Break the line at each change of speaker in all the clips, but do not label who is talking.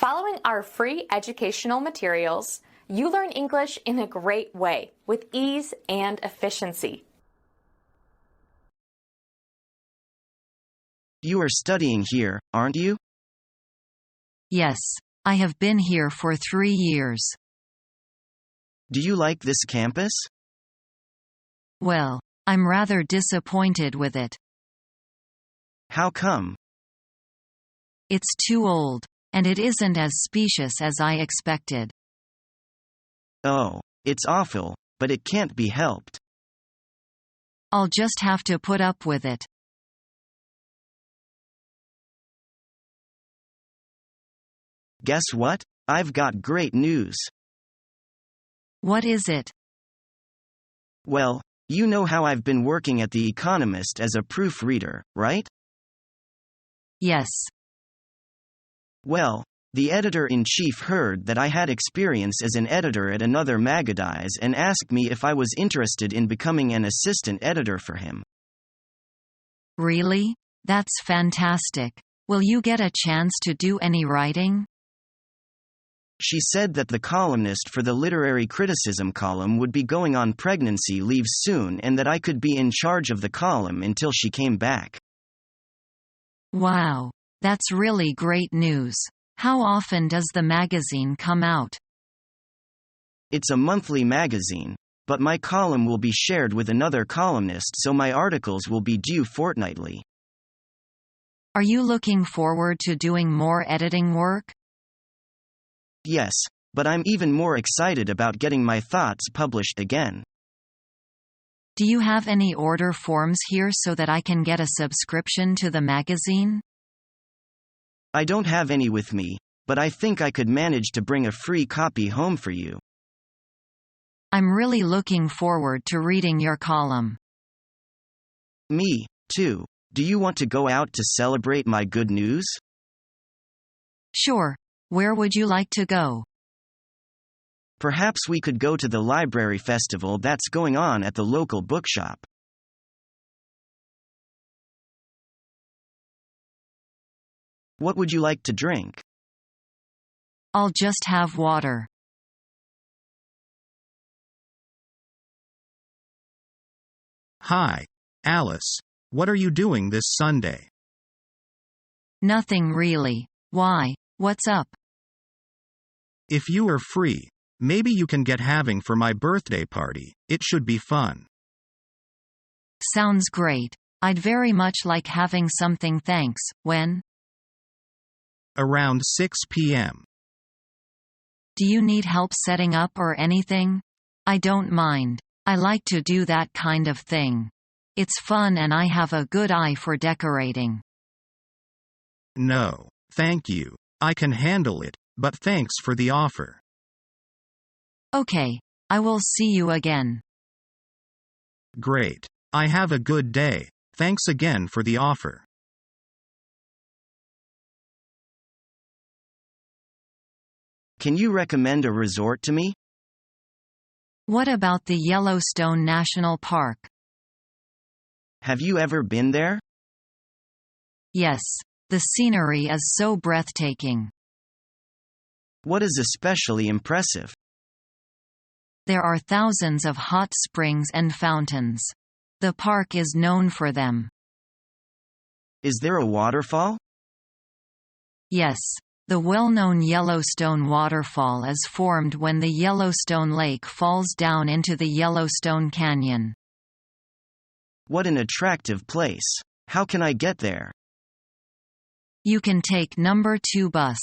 Following our free educational materials, you learn English in a great way with ease and efficiency.
You are studying here, aren't you?
Yes, I have been here for 3 years.
Do you like this campus?
Well, I'm rather disappointed with it.
How come?
It's too old, and it isn't as spacious as I expected.
Oh, it's awful, but it can't be helped.
I'll just have to put up with it.
Guess what? I've got great news.
What is it?
Well, you know how I've been working at The Economist as a proofreader, right?
Yes.
Well, the editor-in-chief heard that I had experience as an editor at another magazine and asked me if I was interested in becoming an assistant editor for him.
Really? That's fantastic. Will you get a chance to do any writing?
She said that the columnist for the literary criticism column would be going on pregnancy leave soon and that I could be in charge of the column until she came back.
Wow, that's really great news. How often does the magazine come out?
It's a monthly magazine, but my column will be shared with another columnist, so my articles will be due fortnightly.
Are you looking forward to doing more editing work?
Yes, but I'm even more excited about getting my thoughts published again.
Do you have any order forms here so that I can get a subscription to the magazine?
I don't have any with me, but I think I could manage to bring a free copy home for you.
I'm really looking forward to reading your column.
Me, too. Do you want to go out to celebrate my good news?
Sure. Where would you like to go?
Perhaps we could go to the library festival that's going on at the local bookshop. What would you like to drink?
I'll just have water.
Hi, Alice. What are you doing this Sunday?
Nothing really. Why? What's up?
If you are free, maybe you can get having for my birthday party. It should be fun.
Sounds great. I'd very much like having something. Thanks. When?
Around 6 p.m.
Do you need help setting up or anything? I don't mind. I like to do that kind of thing. It's fun and I have a good eye for decorating.
No, thank you. I can handle it, but thanks for the offer.
Okay. I will see you again.
Great. I have a good day. Thanks again for the offer.
Can you recommend a resort to me?
What about the Yellowstone National Park?
Have you ever been there?
Yes. The scenery is so breathtaking.
What is especially impressive?
There are thousands of hot springs and fountains. The park is known for them.
Is there a waterfall?
Yes. The well-known Yellowstone waterfall is formed when the Yellowstone Lake falls down into the Yellowstone Canyon.
What an attractive place. How can I get there?
You can take number 2 bus.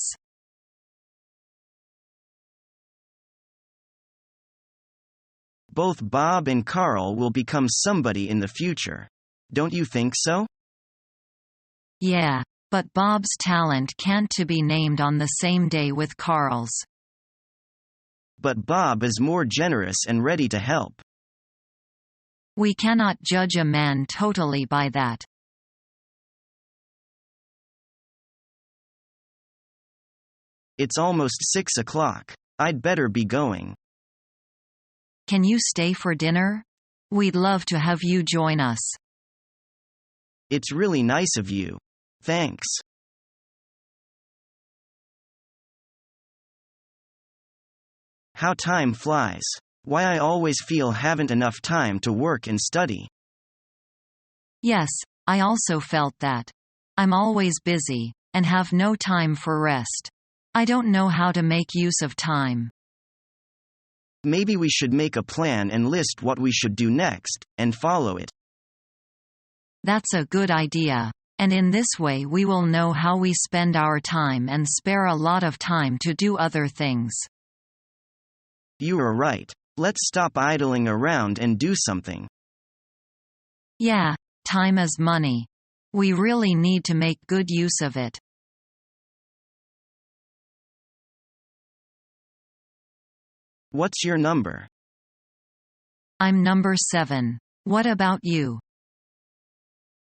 Both Bob and Carl will become somebody in the future. Don't you think so?
Yeah, but Bob's talent can't to be named on the same day with Carl's.
But Bob is more generous and ready to help.
We cannot judge a man totally by that.
It's almost 6 o'clock. I'd better be going.
Can you stay for dinner? We'd love to have you join us.
It's really nice of you. Thanks. How time flies. Why I always feel haven't enough time to work and study.
Yes, I also felt that. I'm always busy, and have no time for rest. I don't know how to make use of time.
Maybe we should make a plan and list what we should do next, and follow it.
That's a good idea. And in this way we will know how we spend our time and spare a lot of time to do other things.
You are right. Let's stop idling around and do something.
Yeah, time is money. We really need to make good use of it.
What's your number?
I'm number 7. What about you?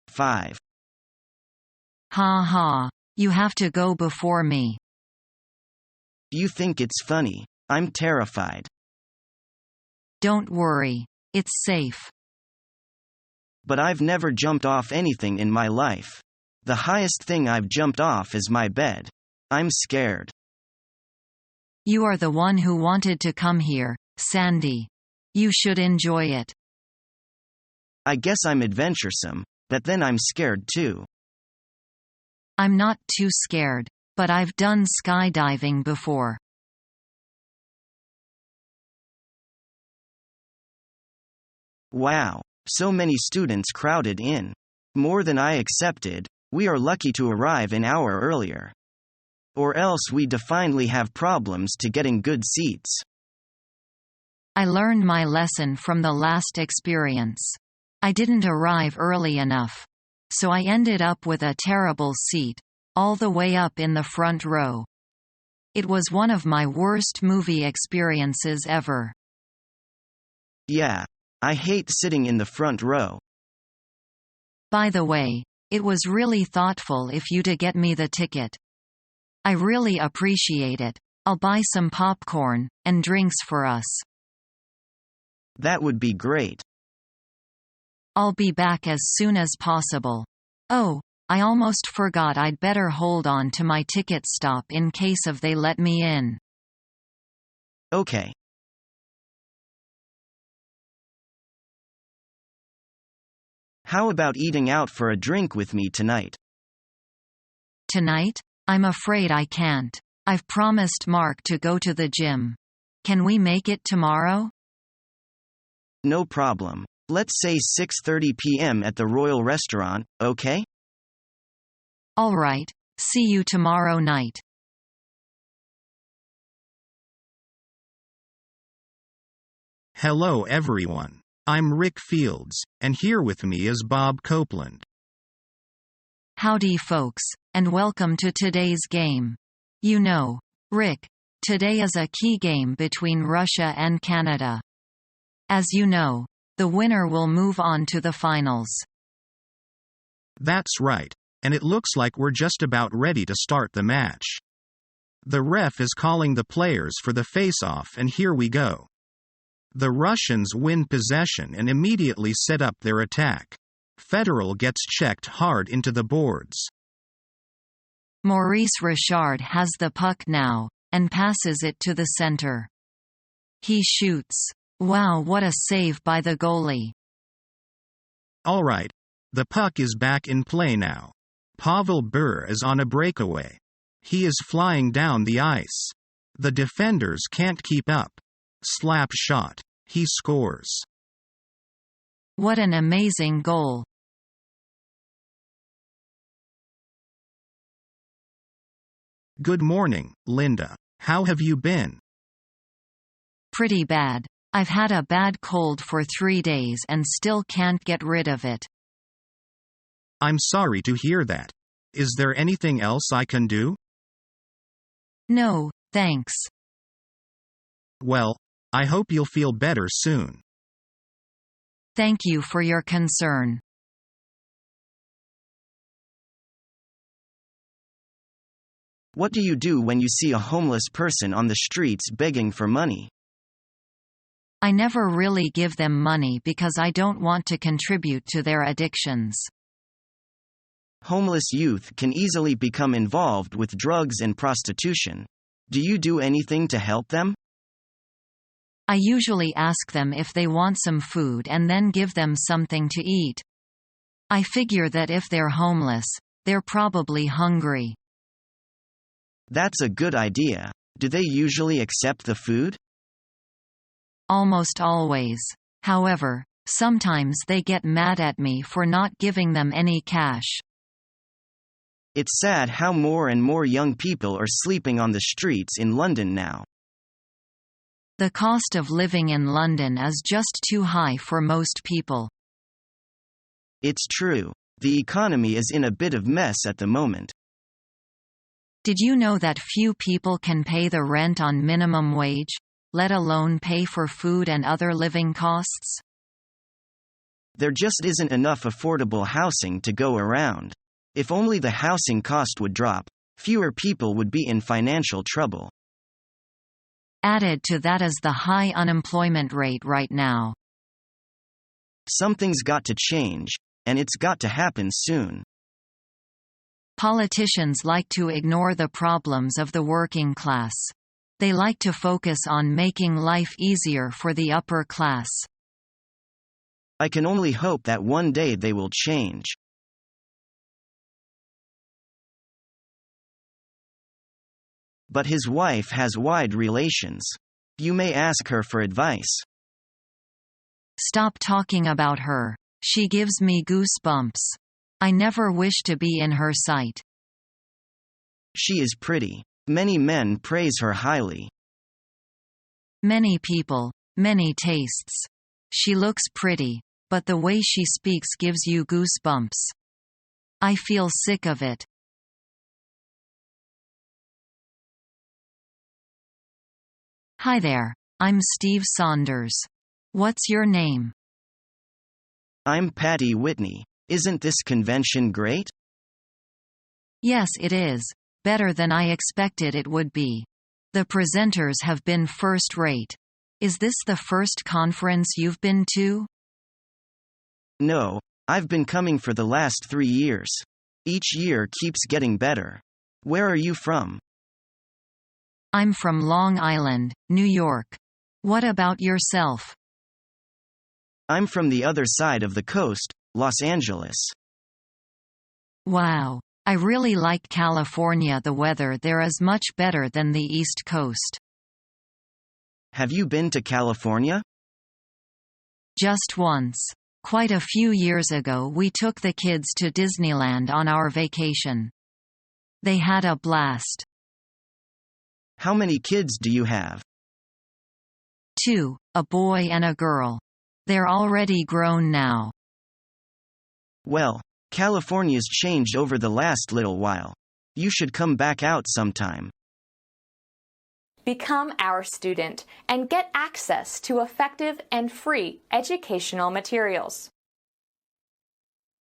5.
Ha ha. You have to go before me.
You think it's funny. I'm terrified.
Don't worry. It's safe.
But I've never jumped off anything in my life. The highest thing I've jumped off is my bed. I'm scared.
You are the one who wanted to come here, Sandy. You should enjoy it.
I guess I'm adventuresome, but then I'm scared too.
I'm not too scared, but I've done skydiving before.
Wow, so many students crowded in. More than I accepted. We are lucky to arrive an hour earlier. Or else we definitely have problems to getting good seats.
I learned my lesson from the last experience. I didn't arrive early enough. So I ended up with a terrible seat, all the way up in the front row. It was one of my worst movie experiences ever.
Yeah, I hate sitting in the front row.
By the way, it was really thoughtful of you to get me the ticket. I really appreciate it. I'll buy some popcorn and drinks for us.
That would be great.
I'll be back as soon as possible. Oh, I almost forgot I'd better hold on to my ticket stop in case of they let me in.
Okay. How about eating out for a drink with me tonight?
Tonight? I'm afraid I can't. I've promised Mark to go to the gym. Can we make it tomorrow?
No problem. Let's say 6:30 p.m. at the Royal Restaurant, okay?
All right. See you tomorrow night.
Hello everyone. I'm Rick Fields, and here with me is Bob Copeland.
Howdy folks, and welcome to today's game. You know, Rick, today is a key game between Russia and Canada. As you know, the winner will move on to the finals.
That's right, and it looks like we're just about ready to start the match. The ref is calling the players for the face-off, and here we go. The Russians win possession and immediately set up their attack. Federal gets checked hard into the boards.
Maurice Richard has the puck now, and passes it to the center. He shoots. Wow, what a save by the goalie.
All right. The puck is back in play now. Pavel Bure is on a breakaway. He is flying down the ice. The defenders can't keep up. Slap shot. He scores.
What an amazing goal.
Good morning, Linda. How have you been?
Pretty bad. I've had a bad cold for 3 days and still can't get rid of it.
I'm sorry to hear that. Is there anything else I can do?
No, thanks.
Well, I hope you'll feel better soon.
Thank you for your concern.
What do you do when you see a homeless person on the streets begging for money?
I never really give them money because I don't want to contribute to their addictions.
Homeless youth can easily become involved with drugs and prostitution. Do you do anything to help them?
I usually ask them if they want some food and then give them something to eat. I figure that if they're homeless, they're probably hungry.
That's a good idea. Do they usually accept the food?
Almost always. However, sometimes they get mad at me for not giving them any cash.
It's sad how more and more young people are sleeping on the streets in London now.
The cost of living in London is just too high for most people.
It's true. The economy is in a bit of mess at the moment.
Did you know that few people can pay the rent on minimum wage, let alone pay for food and other living costs?
There just isn't enough affordable housing to go around. If only the housing cost would drop, fewer people would be in financial trouble.
Added to that is the high unemployment rate right now.
Something's got to change, and it's got to happen soon.
Politicians like to ignore the problems of the working class. They like to focus on making life easier for the upper class.
I can only hope that one day they will change. But his wife has wide relations. You may ask her for advice.
Stop talking about her. She gives me goosebumps. I never wish to be in her sight.
She is pretty. Many men praise her highly.
Many people, many tastes. She looks pretty, but the way she speaks gives you goosebumps. I feel sick of it. Hi there, I'm Steve Saunders. What's your name?
I'm Patty Whitney. Isn't this convention great?
Yes, it is. Better than I expected it would be. The presenters have been first-rate. Is this the first conference you've been to?
No, I've been coming for the last 3 years. Each year keeps getting better. Where are you from?
I'm from Long Island, New York. What about yourself?
I'm from the other side of the coast, Los Angeles.
Wow. I really like California. The weather there is much better than the East Coast.
Have you been to California?
Just once. Quite a few years ago we took the kids to Disneyland on our vacation. They had a blast.
How many kids do you have?
2, a boy and a girl. They're already grown now.
Well, California's changed over the last little while. You should come back out sometime.
Become our student and get access to effective and free educational materials.